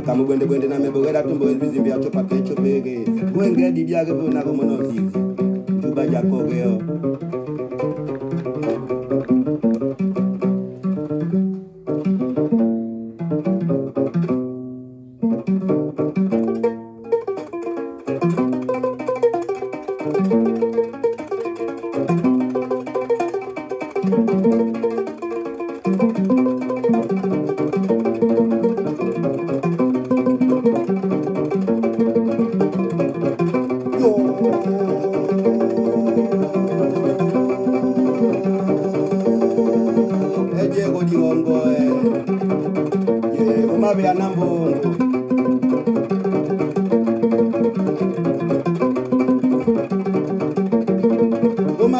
kamu bwende na mebogera tumbo bizimbi achopa kecho pege wenge di biage bona ko mono zizi tuba jakogeo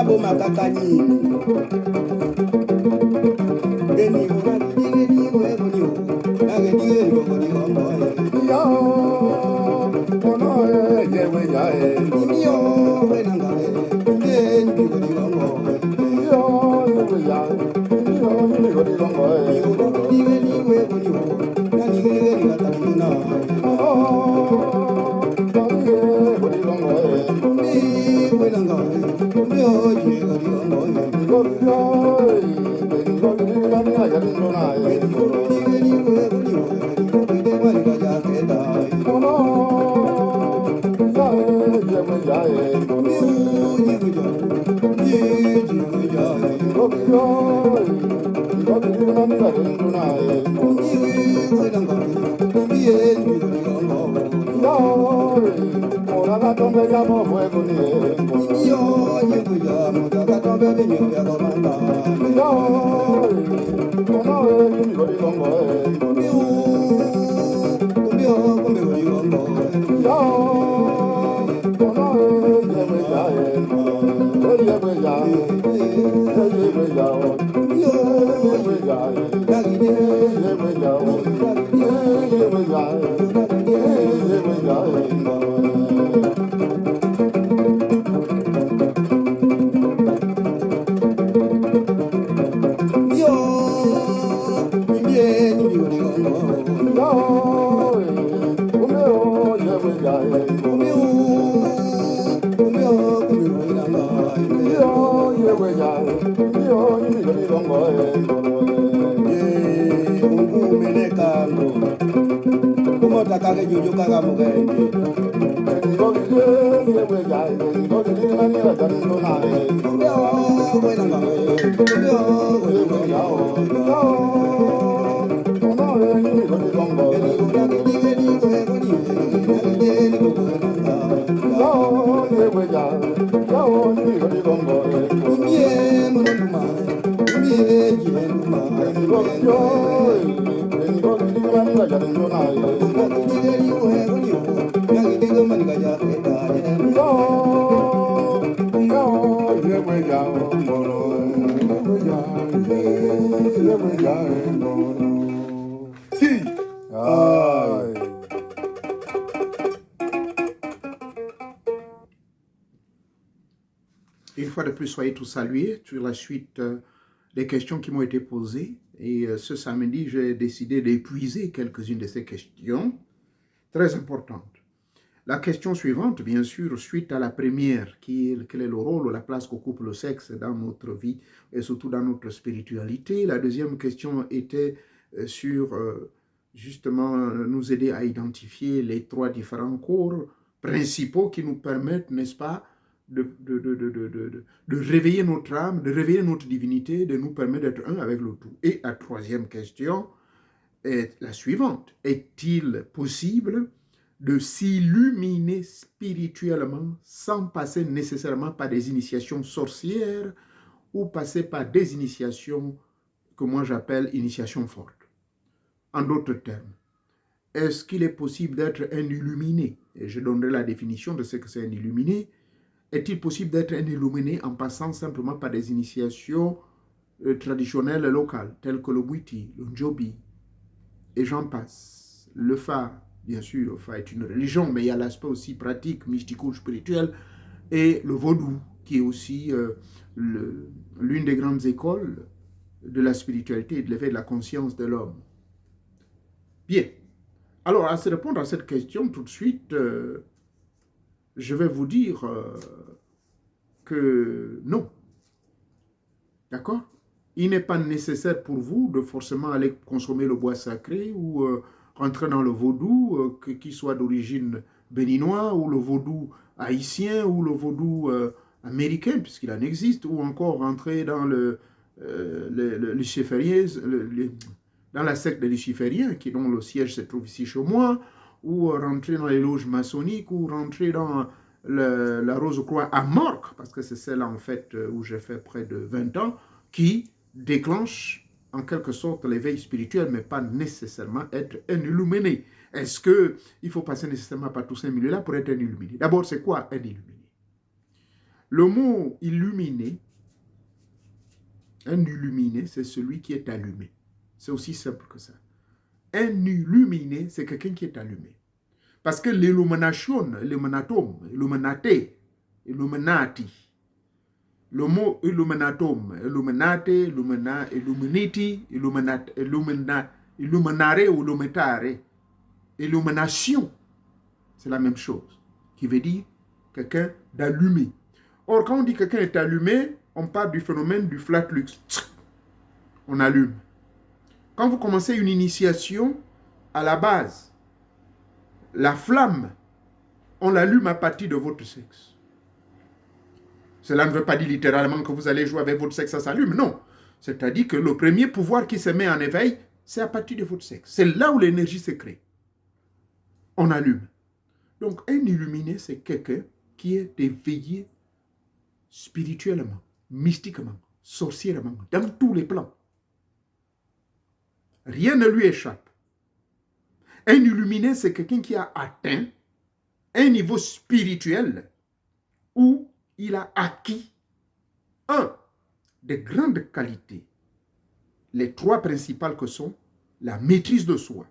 Boma kakani Deni una digeni wegoni Nage digeni gogoni gomboy Yo Ono yewe jae Yo wenanga Deni gogoni gomboy Yo yewe jae Yo yini gogoni gomboy Yo digeni wegoni Nani digeni gatamuna Oh gogoni gomboy Ni wenanga Yo Une fois de plus, soyez tous salués sur la suite des questions qui m'ont été posées. Et ce samedi, j'ai décidé d'épuiser quelques-unes de ces questions très importantes. La question suivante, bien sûr, suite à la première, quel est le rôle ou la place qu'occupe le sexe dans notre vie et surtout dans notre spiritualité. La deuxième question était sur, justement, nous aider à identifier les trois différents corps principaux qui nous permettent, n'est-ce pas, de réveiller notre âme, de réveiller notre divinité, de nous permettre d'être un avec le tout. Et la troisième question est la suivante. Est-il possible de s'illuminer spirituellement sans passer nécessairement par des initiations sorcières ou passer par des initiations que moi j'appelle initiations fortes? En d'autres termes, est-ce qu'il est possible d'être un illuminé? Et je donnerai la définition de ce que c'est un illuminé. Est-il possible d'être un illuminé en passant simplement par des initiations traditionnelles locales, telles que le Bwiti, le Njobi, et j'en passe? Le Fa, bien sûr, le Fa est une religion, mais il y a l'aspect aussi pratique, mystico-spirituel, et le Vaudou, qui est aussi l'une des grandes écoles de la spiritualité et de l'éveil de la conscience de l'homme. Bien. Alors, à se répondre à cette question, tout de suite, je vais vous dire que non. D'accord? Il n'est pas nécessaire pour vous de forcément aller consommer le bois sacré ou rentrer dans le vaudou, qu'il soit d'origine béninois ou le vaudou haïtien ou le vaudou américain, puisqu'il en existe, ou encore rentrer dans le luciférien, dans la secte des lucifériens, dont le siège se trouve ici chez moi, ou rentrer dans les loges maçonniques, ou rentrer dans la Rose-Croix à Morques, parce que c'est celle en fait où j'ai fait près de 20 ans, qui déclenche en quelque sorte l'éveil spirituel, mais pas nécessairement être un illuminé. Est-ce qu'il faut passer nécessairement par tous ces milieux-là pour être un illuminé? D'abord, c'est quoi un illuminé? Le mot illuminé, un illuminé, c'est celui qui est allumé. C'est aussi simple que ça. Un illuminé, c'est quelqu'un qui est allumé. Parce que l'illumination, illuminatum, illuminate, illuminati, le mot illuminatum, illuminate, illuminiti, illuminare ou illuminare, illumination, c'est la même chose, qui veut dire quelqu'un d'allumé. Or, quand on dit quelqu'un est allumé, on parle du phénomène du flatlux. On allume. Quand vous commencez une initiation, à la base, la flamme, on l'allume à partir de votre sexe. Cela ne veut pas dire littéralement que vous allez jouer avec votre sexe, ça s'allume, non. C'est-à-dire que le premier pouvoir qui se met en éveil, c'est à partir de votre sexe. C'est là où l'énergie se crée. On allume. Donc, un illuminé, c'est quelqu'un qui est éveillé spirituellement, mystiquement, sorcièrement, dans tous les plans. Rien ne lui échappe. Un illuminé, c'est quelqu'un qui a atteint un niveau spirituel où il a acquis de grandes qualités. Les trois principales que sont la maîtrise de soi,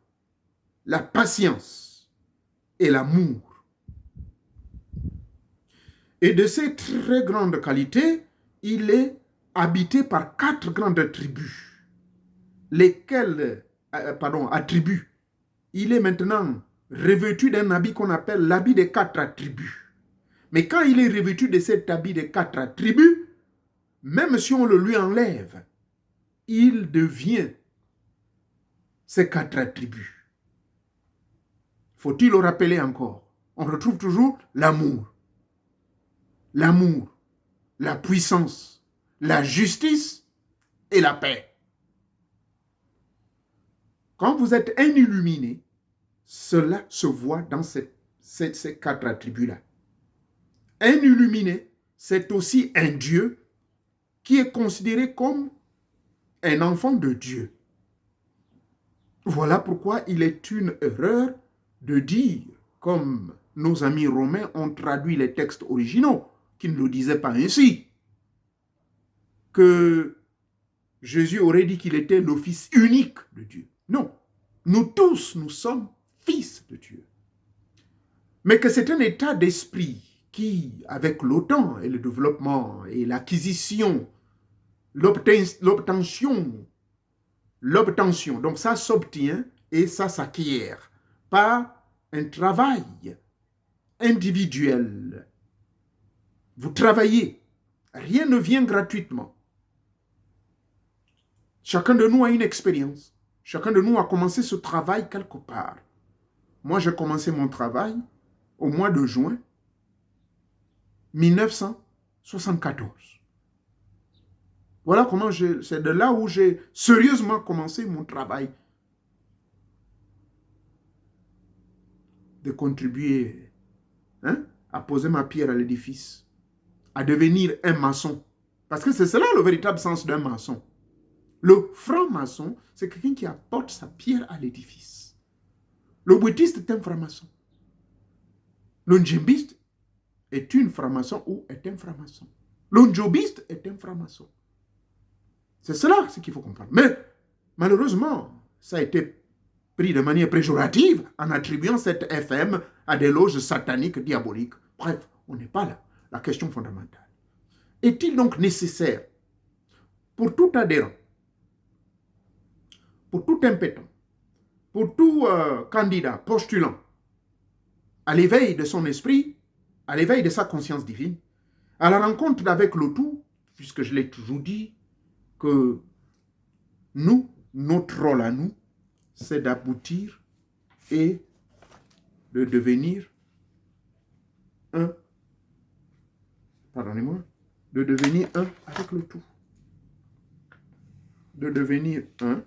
la patience et l'amour. Et de ces très grandes qualités, il est habité par 4 grandes tribus. Attributs. Il est maintenant revêtu d'un habit qu'on appelle l'habit des 4 attributs. Mais quand il est revêtu de cet habit des 4 attributs, même si on le lui enlève, il devient ces 4 attributs. Faut-il le rappeler encore? On retrouve toujours l'amour. L'amour, la puissance, la justice et la paix. Quand vous êtes un illuminé, cela se voit dans ces 4 attributs-là. Un illuminé, c'est aussi un Dieu qui est considéré comme un enfant de Dieu. Voilà pourquoi il est une erreur de dire, comme nos amis romains ont traduit les textes originaux, qui ne le disaient pas ainsi, que Jésus aurait dit qu'il était le fils unique de Dieu. Non, nous tous, nous sommes fils de Dieu. Mais que c'est un état d'esprit qui, avec le temps et le développement et l'acquisition, l'obtention, donc ça s'obtient et ça s'acquiert par un travail individuel. Vous travaillez, rien ne vient gratuitement. Chacun de nous a une expérience. Chacun de nous a commencé ce travail quelque part. Moi, j'ai commencé mon travail au mois de juin 1974. Voilà comment c'est de là où j'ai sérieusement commencé mon travail de contribuer à poser ma pierre à l'édifice, à devenir un maçon. Parce que c'est cela le véritable sens d'un maçon. Le franc-maçon, c'est quelqu'un qui apporte sa pierre à l'édifice. Le bouddhiste est un franc-maçon. Le ndjimbiste est une franc-maçon ou est un franc-maçon. Le ndjobiste est un franc-maçon. C'est cela ce qu'il faut comprendre. Mais malheureusement, ça a été pris de manière péjorative en attribuant cette FM à des loges sataniques, diaboliques. Bref, on n'est pas là. La question fondamentale. Est-il donc nécessaire pour tout adhérent, pour tout impétent, pour tout candidat postulant à l'éveil de son esprit, à l'éveil de sa conscience divine, à la rencontre avec le tout, puisque je l'ai toujours dit, que nous, notre rôle à nous, c'est d'aboutir et de devenir un, pardonnez-moi, de devenir un avec le tout. De devenir un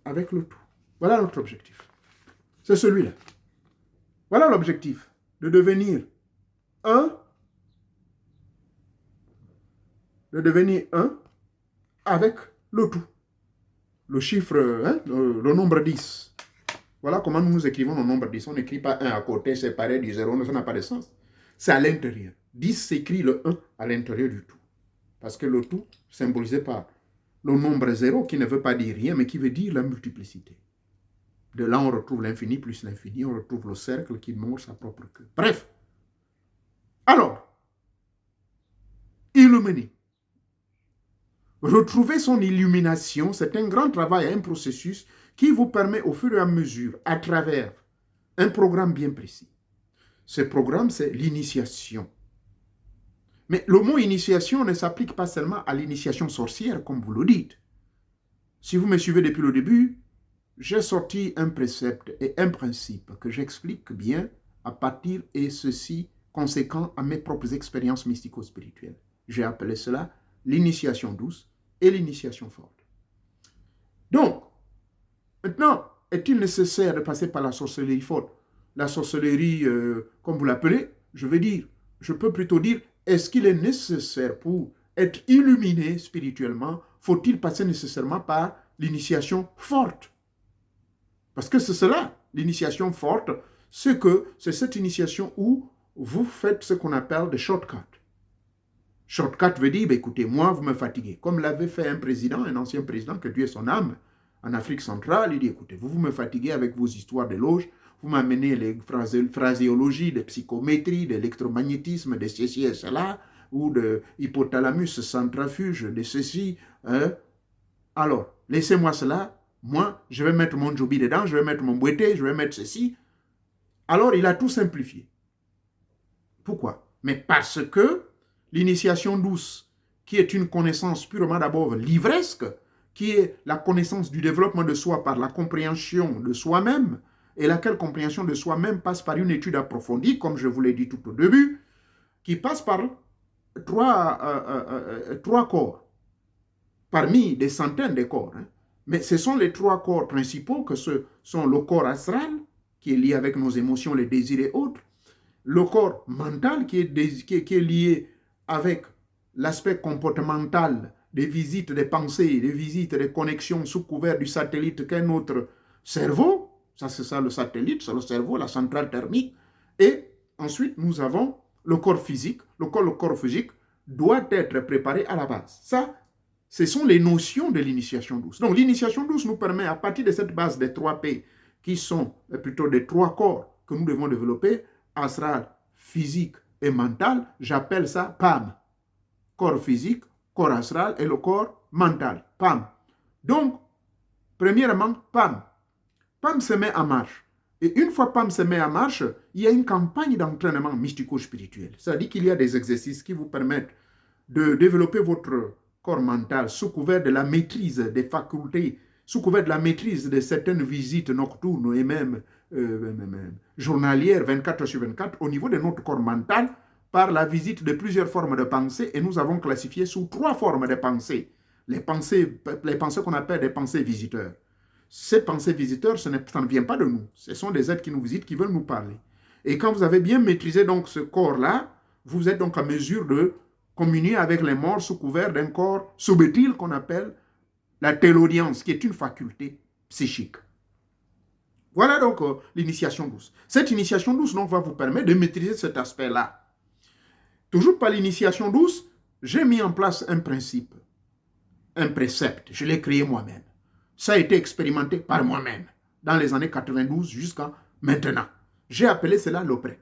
avec le tout. Voilà notre objectif. C'est celui-là. Voilà l'objectif, de devenir un avec le tout. Le chiffre, le nombre 10. Voilà comment nous écrivons le nombre 10. On n'écrit pas 1 à côté, séparé du 0, ça n'a pas de sens. C'est à l'intérieur. 10 s'écrit le 1 à l'intérieur du tout. Parce que le tout, symbolisé par le nombre 0, qui ne veut pas dire rien, mais qui veut dire la multiplicité. De là, on retrouve l'infini plus l'infini, on retrouve le cercle qui montre sa propre queue. Bref. Alors, illuminer. Retrouver son illumination, c'est un grand travail, un processus qui vous permet au fur et à mesure, à travers un programme bien précis. Ce programme, c'est l'initiation. Mais le mot initiation ne s'applique pas seulement à l'initiation sorcière, comme vous le dites. Si vous me suivez depuis le début, j'ai sorti un précepte et un principe que j'explique bien à partir, et ceci conséquent à mes propres expériences mystico-spirituelles. J'ai appelé cela l'initiation douce et l'initiation forte. Donc, maintenant, est-il nécessaire de passer par la sorcellerie forte? La sorcellerie, comme vous l'appelez, je peux plutôt dire, est-ce qu'il est nécessaire pour être illuminé spirituellement, faut-il passer nécessairement par l'initiation forte? Parce que c'est cela, l'initiation forte, c'est cette initiation où vous faites ce qu'on appelle des shortcuts. Shortcut veut dire, écoutez, moi, vous me fatiguez. Comme l'avait fait un ancien président, que Dieu ait son âme, en Afrique centrale, il dit, écoutez, vous me fatiguez avec vos histoires de loges, vous m'amenez les phraséologies de psychométrie, d'électromagnétisme, de ceci et cela, ou de hypothalamus centrifuge, de ceci. Alors, laissez-moi cela, moi, je vais mettre mon jobi dedans, je vais mettre mon boité, je vais mettre ceci. Alors, il a tout simplifié. Pourquoi? Mais parce que l'initiation douce, qui est une connaissance purement d'abord livresque, qui est la connaissance du développement de soi par la compréhension de soi-même, et laquelle compréhension de soi-même passe par une étude approfondie, comme je vous l'ai dit tout au début, qui passe par trois corps, parmi des centaines de corps. Mais ce sont les 3 corps principaux, que ce sont le corps astral, qui est lié avec nos émotions, les désirs et autres, le corps mental, qui est lié avec l'aspect comportemental des visites des pensées, des visites des connexions sous couvert du satellite qu'est notre cerveau. Ça, c'est ça le satellite, c'est le cerveau, la centrale thermique. Et ensuite, nous avons le corps physique. Le corps physique doit être préparé à la base. Ça, ce sont les notions de l'initiation douce. Donc, l'initiation douce nous permet, à partir de cette base des 3 P, qui sont plutôt des 3 corps que nous devons développer, astral, physique et mental, j'appelle ça PAM. Corps physique, corps astral et le corps mental. PAM. Donc, premièrement, PAM. PAM se met en marche. Et une fois PAM se met en marche, il y a une campagne d'entraînement mystico-spirituel. C'est-à-dire qu'il y a des exercices qui vous permettent de développer votre corps mental sous couvert de la maîtrise des facultés, sous couvert de la maîtrise de certaines visites nocturnes et même journalières, 24h/24, au niveau de notre corps mental, par la visite de plusieurs formes de pensée, et nous avons classifié sous 3 formes de pensée. Les pensées qu'on appelle des pensées visiteurs. Ces pensées visiteurs, ça ne vient pas de nous. Ce sont des êtres qui nous visitent, qui veulent nous parler. Et quand vous avez bien maîtrisé donc ce corps-là, vous êtes donc en mesure de communier avec les morts sous couvert d'un corps subtil qu'on appelle la télaudience, qui est une faculté psychique. Voilà donc l'initiation douce. Cette initiation douce donc, va vous permettre de maîtriser cet aspect-là. Toujours par l'initiation douce, j'ai mis en place un principe, un précepte. Je l'ai créé moi-même. Ça a été expérimenté par moi-même dans les années 92 jusqu'à maintenant. J'ai appelé cela l'OPRE.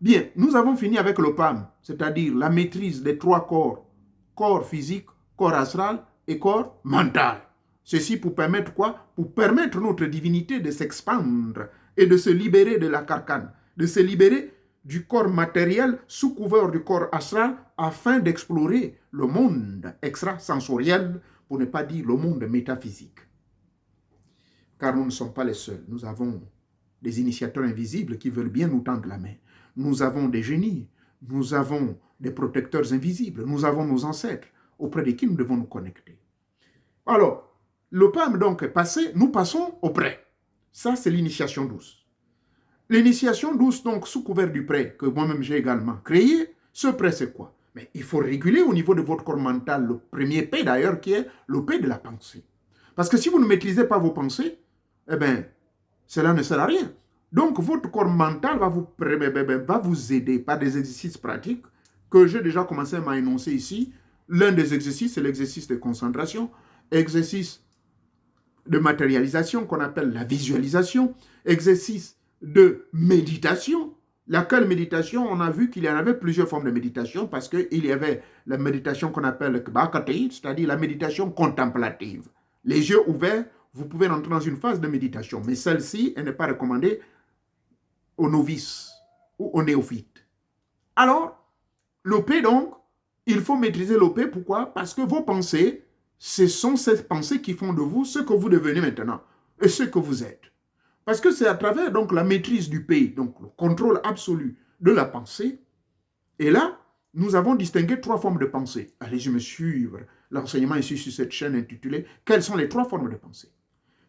Bien, nous avons fini avec le PAM, c'est-à-dire la maîtrise des 3 corps, corps physique, corps astral et corps mental. Ceci pour permettre quoi? Pour permettre notre divinité de s'expandre et de se libérer de la carcane, de se libérer du corps matériel sous couvert du corps astral afin d'explorer le monde extrasensoriel, pour ne pas dire le monde métaphysique. Car nous ne sommes pas les seuls. Nous avons des initiateurs invisibles qui veulent bien nous tendre la main. Nous avons des génies, nous avons des protecteurs invisibles, nous avons nos ancêtres auprès de qui nous devons nous connecter. Alors, le PAM donc est passé, nous passons au prêt. Ça, c'est l'initiation douce. L'initiation douce, donc, sous couvert du prêt, que moi-même j'ai également créé, ce prêt, c'est quoi? Mais il faut réguler au niveau de votre corps mental le premier P d'ailleurs, qui est le P de la pensée. Parce que si vous ne maîtrisez pas vos pensées, eh bien, cela ne sert à rien. Donc, votre corps mental va vous aider par des exercices pratiques que j'ai déjà commencé à énoncer ici. L'un des exercices, c'est l'exercice de concentration, exercice de matérialisation qu'on appelle la visualisation, exercice de méditation, laquelle méditation, on a vu qu'il y en avait plusieurs formes de méditation parce qu'il y avait la méditation qu'on appelle le kbakati, c'est-à-dire la méditation contemplative. Les yeux ouverts, vous pouvez entrer dans une phase de méditation, mais celle-ci, elle n'est pas recommandée aux novices ou aux néophytes. Alors, l'OP donc, il faut maîtriser l'OP, pourquoi? Parce que vos pensées, ce sont ces pensées qui font de vous ce que vous devenez maintenant et ce que vous êtes. Parce que c'est à travers donc la maîtrise du P, donc le contrôle absolu de la pensée. Et là, nous avons distingué 3 formes de pensée. Allez-y me suivre l'enseignement ici sur cette chaîne intitulée « Quelles sont les 3 formes de pensée ?»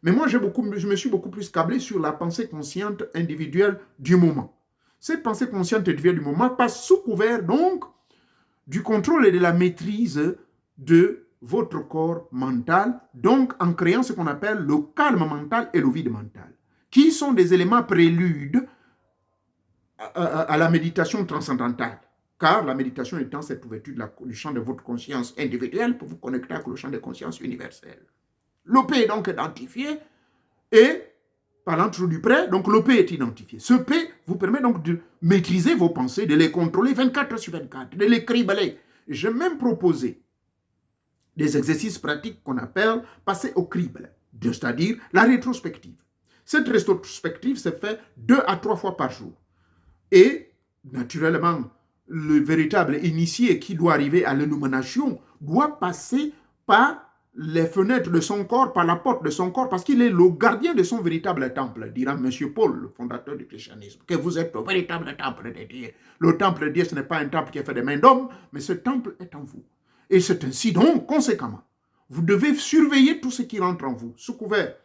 Mais moi, je me suis beaucoup plus câblé sur la pensée consciente individuelle du moment. Cette pensée consciente individuelle du moment passe sous couvert donc du contrôle et de la maîtrise de votre corps mental, donc en créant ce qu'on appelle le calme mental et le vide mental, qui sont des éléments préludes à la méditation transcendantale. Car la méditation étant cette ouverture du champ de votre conscience individuelle pour vous connecter avec le champ de conscience universelle. L'OP est donc identifié et, parlant toujours du prêt, donc l'OP est identifié. Ce P vous permet donc de maîtriser vos pensées, de les contrôler 24 heures sur 24, de les cribler. J'ai même proposé des exercices pratiques qu'on appelle passer au crible, c'est-à-dire la rétrospective. Cette rétrospective se fait 2 à 3 fois par jour. Et, naturellement, le véritable initié qui doit arriver à l'illumination doit passer par les fenêtres de son corps, par la porte de son corps, parce qu'il est le gardien de son véritable temple, dira M. Paul, le fondateur du christianisme, que vous êtes le véritable temple de Dieu. Le temple de Dieu, ce n'est pas un temple qui est fait de mains d'hommes, mais ce temple est en vous. Et c'est ainsi donc, conséquemment, vous devez surveiller tout ce qui rentre en vous, sous couvert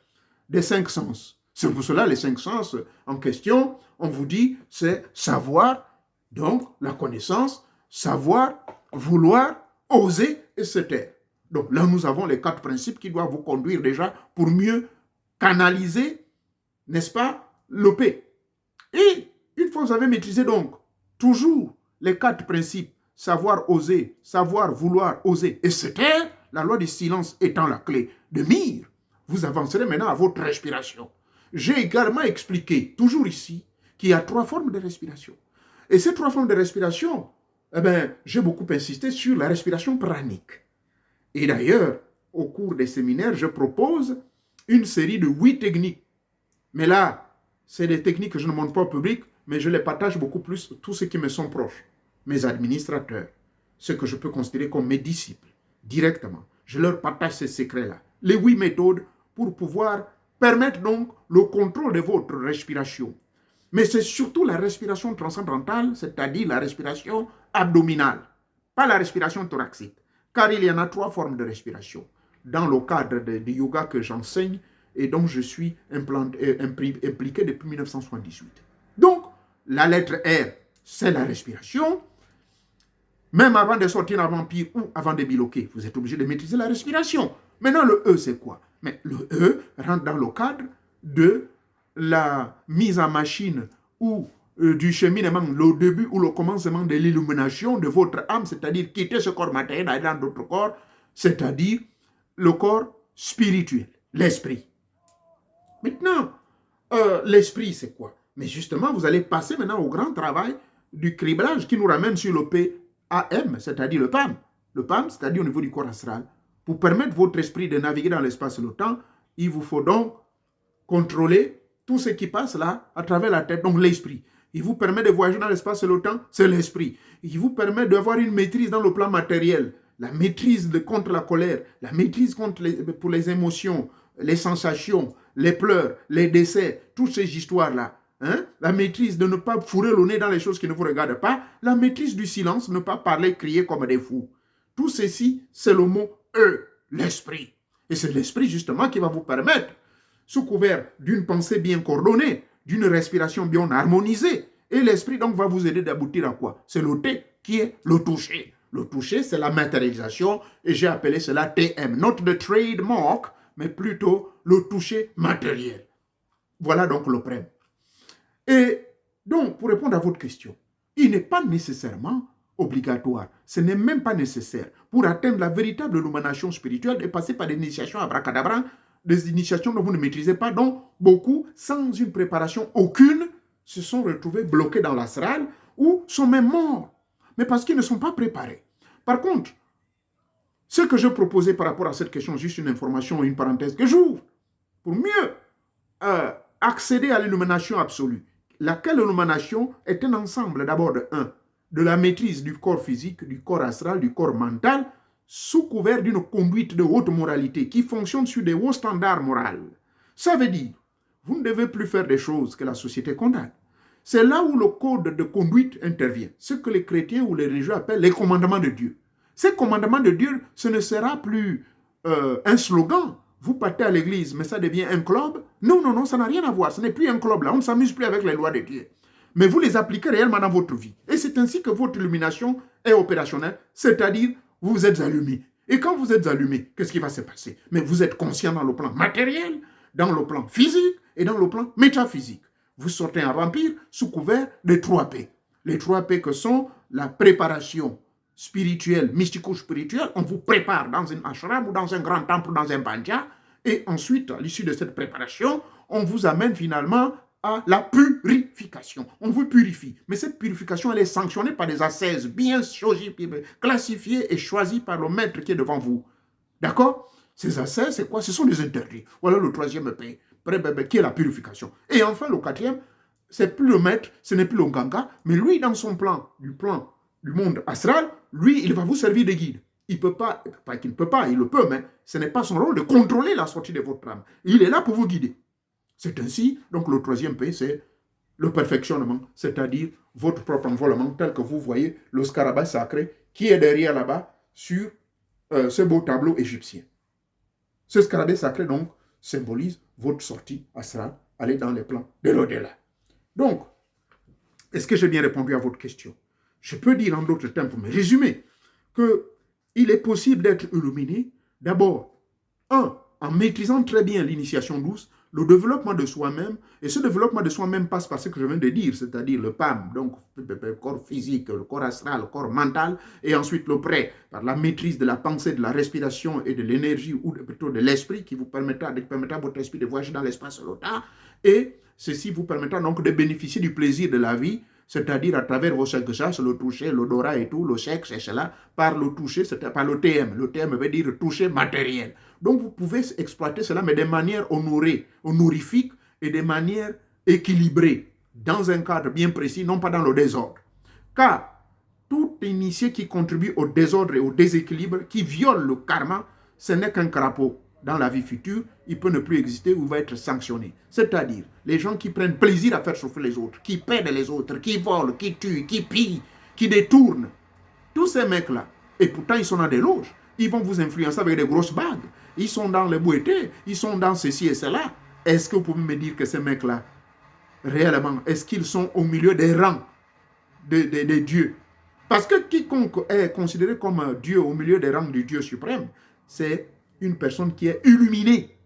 des 5 sens. C'est pour cela les 5 sens en question, on vous dit, c'est savoir, donc la connaissance, savoir, vouloir, oser et se taire. Donc là, nous avons les 4 principes qui doivent vous conduire déjà pour mieux canaliser, n'est-ce pas, l'OP. Et une fois que vous avez maîtrisé donc toujours les 4 principes, savoir oser, savoir vouloir oser et se taire, la loi du silence étant la clé de mire, vous avancerez maintenant à votre respiration. J'ai également expliqué, toujours ici, qu'il y a 3 formes de respiration. Et ces 3 formes de respiration, eh bien, j'ai beaucoup insisté sur la respiration pranique. Et d'ailleurs, au cours des séminaires, je propose une série de 8 techniques. Mais là, c'est des techniques que je ne montre pas au public, mais je les partage beaucoup plus tous ceux qui me sont proches, mes administrateurs, ceux que je peux considérer comme mes disciples, directement. Je leur partage ces secrets-là. Les 8 méthodes pour pouvoir permettre donc le contrôle de votre respiration. Mais c'est surtout la respiration transcendantale, c'est-à-dire la respiration abdominale, pas la respiration thoracique. Car il y en a 3 formes de respiration dans le cadre du yoga que j'enseigne et dont je suis impliqué depuis 1978. Donc, la lettre R, c'est la respiration. Même avant de sortir un vampire ou avant de biloquer, vous êtes obligé de maîtriser la respiration. Maintenant, le E, c'est quoi? Mais le E rentre dans le cadre de la mise en machine ou du cheminement, le début ou le commencement de l'illumination de votre âme, c'est-à-dire quitter ce corps matériel, aller dans d'autres corps, c'est-à-dire le corps spirituel, l'esprit. Maintenant, l'esprit, c'est quoi? Mais justement, vous allez passer maintenant au grand travail du criblage qui nous ramène sur le PAM, c'est-à-dire le PAM. Le PAM, c'est-à-dire au niveau du corps astral, Pour permettre votre esprit de naviguer dans l'espace et le temps, il vous faut donc contrôler tout ce qui passe là à travers la tête, donc l'esprit. Il vous permet de voyager dans l'espace et le temps, c'est l'esprit. Il vous permet d'avoir une maîtrise dans le plan matériel, la maîtrise contre la colère, la maîtrise pour les émotions, les sensations, les pleurs, les décès, toutes ces histoires-là. Hein? La maîtrise de ne pas fourrer le nez dans les choses qui ne vous regardent pas, la maîtrise du silence, ne pas parler, crier comme des fous. Tout ceci, c'est le mot « l'esprit ». Et c'est l'esprit justement qui va vous permettre, sous couvert d'une pensée bien coordonnée, d'une respiration bien harmonisée, et l'esprit donc va vous aider d'aboutir à quoi? C'est le T qui est le toucher. Le toucher, c'est la matérialisation, et j'ai appelé cela TM, not the trademark, mais plutôt le toucher matériel. Voilà donc le prême. Et donc, pour répondre à votre question, il n'est pas nécessairement obligatoire, ce n'est même pas nécessaire pour atteindre la véritable illumination spirituelle de passer par des initiations abracadabra, des initiations dont vous ne maîtrisez pas, dont beaucoup, sans une préparation aucune, se sont retrouvés bloqués dans l'astral ou sont même morts, mais parce qu'ils ne sont pas préparés. Par contre, ce que je proposais par rapport à cette question, juste une information, une parenthèse que j'ouvre, pour mieux accéder à l'illumination absolue, laquelle illumination est un ensemble d'abord de la maîtrise du corps physique, du corps astral, du corps mental, sous couvert d'une conduite de haute moralité qui fonctionne sur des hauts standards moraux. Ça veut dire, vous ne devez plus faire des choses que la société condamne. C'est là où le code de conduite intervient, ce que les chrétiens ou les religieux appellent les commandements de Dieu. Ces commandements de Dieu, ce ne sera plus un slogan. Vous partez à l'église, mais ça devient un club. Non, non, non, ça n'a rien à voir. Ce n'est plus un club là. On ne s'amuse plus avec les lois de Dieu. Mais vous les appliquez réellement dans votre vie. Et c'est ainsi que votre illumination est opérationnelle, c'est-à-dire vous êtes allumé. Et quand vous êtes allumé, qu'est-ce qui va se passer? Mais vous êtes conscient dans le plan matériel, dans le plan physique et dans le plan métaphysique. Vous sortez en vampire sous couvert des 3 P. Les 3 P que sont la préparation spirituelle, mystico-spirituelle. On vous prépare dans un ashram ou dans un grand temple, dans un banja. Et ensuite, à l'issue de cette préparation, on vous amène finalement à la purification. On vous purifie. Mais cette purification, elle est sanctionnée par des ascèses bien choisies, classifiées et choisies par le maître qui est devant vous. D'accord? Ces ascèses, c'est quoi? Ce sont des interdits. Voilà le 3e P, qui est la purification. Et enfin, le 4e, c'est plus le maître, ce n'est plus le ganga, mais lui, dans son plan du monde astral, lui, il va vous servir de guide. Il ne peut pas qu'il ne peut pas, il le peut, mais ce n'est pas son rôle de contrôler la sortie de votre âme. Il est là pour vous guider. C'est ainsi, donc le 3e P, c'est le perfectionnement, c'est-à-dire votre propre envolement, tel que vous voyez le scarabée sacré qui est derrière là-bas sur ce beau tableau égyptien. Ce scarabée sacré, donc, symbolise votre sortie astrale, aller dans les plans de l'au-delà. Donc, est-ce que j'ai bien répondu à votre question? Je peux dire en d'autres termes, pour me résumer, qu'il est possible d'être illuminé, d'abord, en maîtrisant très bien l'initiation douce, le développement de soi-même, et ce développement de soi-même passe par ce que je viens de dire, c'est-à-dire le PAM, donc le corps physique, le corps astral, le corps mental, et ensuite le prêt, par la maîtrise de la pensée, de la respiration et de l'énergie, ou plutôt de l'esprit, qui vous permettra à votre esprit de voyager dans l'espace et le temps, et ceci vous permettra donc de bénéficier du plaisir de la vie, c'est-à-dire à travers vos 5 sens, le toucher, l'odorat et tout, le sexe et cela, par le toucher, c'est par le TM. Le TM veut dire toucher matériel. Donc vous pouvez exploiter cela, mais de manière honorifique et de manière équilibrée, dans un cadre bien précis, non pas dans le désordre. Car tout initié qui contribue au désordre et au déséquilibre, qui viole le karma, ce n'est qu'un crapaud. Dans la vie future, il peut ne plus exister ou il va être sanctionné. C'est-à-dire, les gens qui prennent plaisir à faire souffrir les autres, qui perdent les autres, qui volent, qui tuent, qui pillent, qui détournent, tous ces mecs-là, et pourtant ils sont dans des loges, ils vont vous influencer avec des grosses bagues, ils sont dans les boîtiers, ils sont dans ceci et cela. Est-ce que vous pouvez me dire que ces mecs-là, réellement, est-ce qu'ils sont au milieu des rangs des dieux? Parce que quiconque est considéré comme Dieu au milieu des rangs du Dieu suprême, c'est une personne qui est illuminée.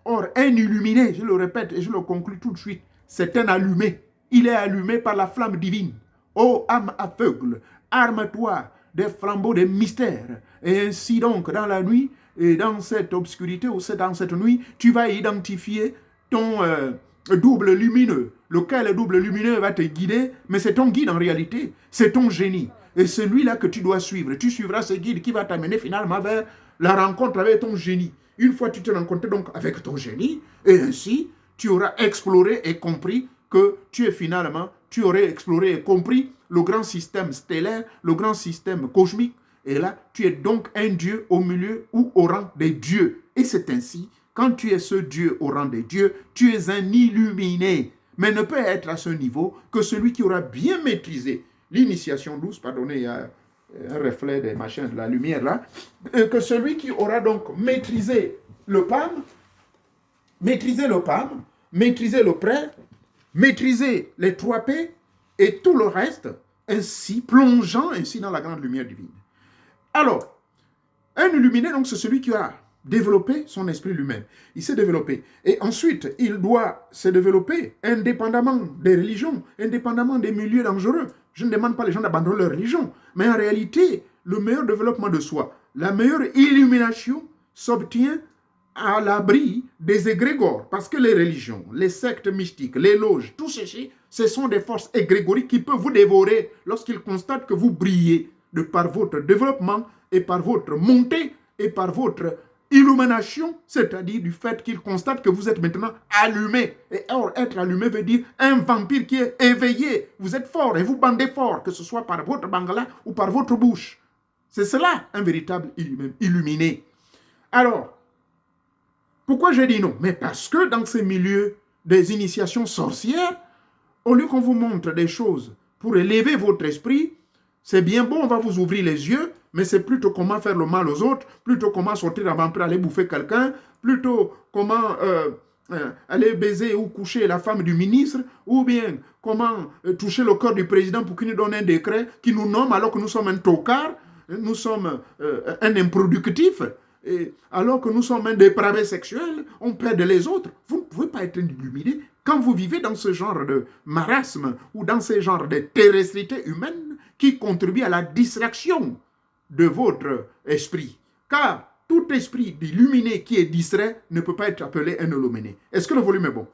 Or, un illuminé, je le répète et je le conclue tout de suite, c'est un allumé. Il est allumé par la flamme divine. Ô âme aveugle, arme-toi des flambeaux des mystères. Et ainsi donc, dans la nuit, et dans cette obscurité, ou dans cette nuit, tu vas identifier ton double lumineux. Lequel double lumineux va te guider, mais c'est ton guide en réalité, c'est ton génie. Et celui-là que tu dois suivre, tu suivras ce guide qui va t'amener finalement vers la rencontre avec ton génie. Une fois tu te rencontres donc avec ton génie, et ainsi, tu auras exploré et compris que tu aurais exploré et compris le grand système stellaire, le grand système cosmique. Et là, tu es donc un Dieu au milieu ou au rang des dieux. Et c'est ainsi, quand tu es ce Dieu au rang des dieux, tu es un illuminé. Mais ne peut être à ce niveau que celui qui aura bien maîtrisé l'initiation douce, pardonnez, il y a un reflet des machins, de la lumière là, que celui qui aura donc maîtrisé le PAM, maîtrisé le prêt, maîtriser les 3 P et tout le reste, ainsi, plongeant ainsi dans la grande lumière divine. Alors, un illuminé, donc, c'est celui qui a développé son esprit lui-même. Il s'est développé. Et ensuite, il doit se développer indépendamment des religions, indépendamment des milieux dangereux. Je ne demande pas les gens d'abandonner leur religion, mais en réalité, le meilleur développement de soi, la meilleure illumination s'obtient à l'abri des égrégores. Parce que les religions, les sectes mystiques, les loges, tout ceci, ce sont des forces égrégoriques qui peuvent vous dévorer lorsqu'ils constatent que vous brillez de par votre développement et par votre montée et par votre illumination, c'est-à-dire du fait qu'ils constatent que vous êtes maintenant allumé. Et or, être allumé veut dire un vampire qui est éveillé. Vous êtes fort et vous bandez fort, que ce soit par votre bangala ou par votre bouche. C'est cela, un véritable illuminé. Alors, pourquoi j'ai dit non? Mais parce que dans ces milieux des initiations sorcières, au lieu qu'on vous montre des choses pour élever votre esprit, c'est bien bon, on va vous ouvrir les yeux, mais c'est plutôt comment faire le mal aux autres, plutôt comment sortir un vampire, aller bouffer quelqu'un, plutôt comment aller baiser ou coucher la femme du ministre, ou bien comment toucher le corps du président pour qu'il nous donne un décret qui nous nomme alors que nous sommes un tocard, nous sommes un improductif. Et alors que nous sommes un dépravé sexuel, on perd les autres. Vous ne pouvez pas être illuminé quand vous vivez dans ce genre de marasme ou dans ce genre de terrestrité humaine qui contribue à la distraction de votre esprit. Car tout esprit d'illuminé qui est distrait ne peut pas être appelé un illuminé. Est-ce que le volume est bon?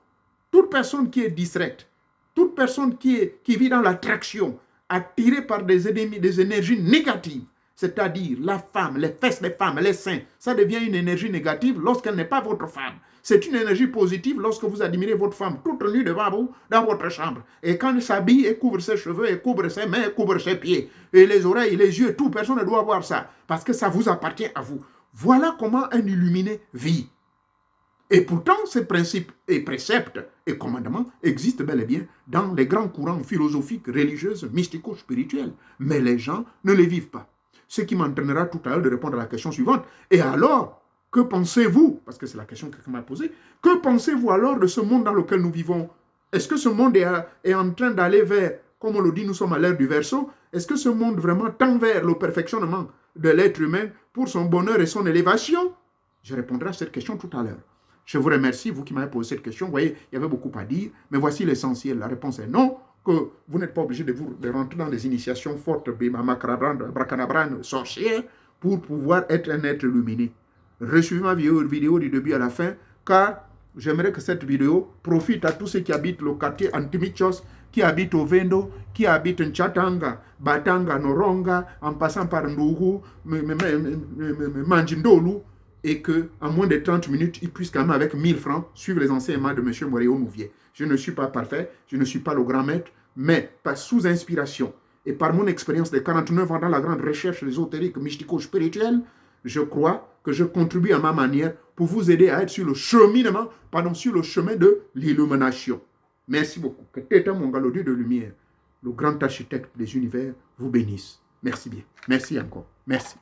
Toute personne qui est distraite, toute personne qui vit dans l'attraction, attirée par des énergies négatives, c'est-à-dire la femme, les fesses des femmes, les seins, ça devient une énergie négative lorsqu'elle n'est pas votre femme. C'est une énergie positive lorsque vous admirez votre femme toute nue devant vous dans votre chambre. Et quand elle s'habille, elle couvre ses cheveux, elle couvre ses mains, elle couvre ses pieds. Et les oreilles, les yeux, tout, personne ne doit voir ça. Parce que ça vous appartient à vous. Voilà comment un illuminé vit. Et pourtant, ces principes et préceptes et commandements existent bel et bien dans les grands courants philosophiques, religieux, mystico-spirituels. Mais les gens ne les vivent pas. Ce qui m'entraînera tout à l'heure de répondre à la question suivante. Et alors, que pensez-vous, parce que c'est la question que quelqu'un m'a posée, que pensez-vous alors de ce monde dans lequel nous vivons? Est-ce que ce monde est en train d'aller vers, comme on le dit, nous sommes à l'ère du Verseau, est-ce que ce monde vraiment tend vers le perfectionnement de l'être humain pour son bonheur et son élévation? Je répondrai à cette question tout à l'heure. Je vous remercie, vous qui m'avez posé cette question. Vous voyez, il y avait beaucoup à dire, mais voici l'essentiel. La réponse est non, que vous n'êtes pas obligé de rentrer dans des initiations fortes, bracanabrane, sorcières, pour pouvoir être un être illuminé. Resuivez ma vidéo du début à la fin, car j'aimerais que cette vidéo profite à tous ceux qui habitent le quartier Antimichos, qui habitent au Vendo, qui habitent Nchatanga, Batanga, Noronga, en passant par Nduru, Manjindolu, et qu'en moins de 30 minutes, ils puissent quand même avec 1000 francs suivre les enseignements de M. Moréo Nouvier. Je ne suis pas parfait, je ne suis pas le grand maître, mais par sous inspiration et par mon expérience de 49 ans dans la grande recherche ésotérique, mystico-spirituelle, je crois que je contribue à ma manière pour vous aider à être sur le cheminement, pardon, sur le chemin de l'illumination. Merci beaucoup. Que Teta Mongalo, Dieu de lumière, le grand architecte des univers, vous bénisse. Merci bien. Merci encore. Merci.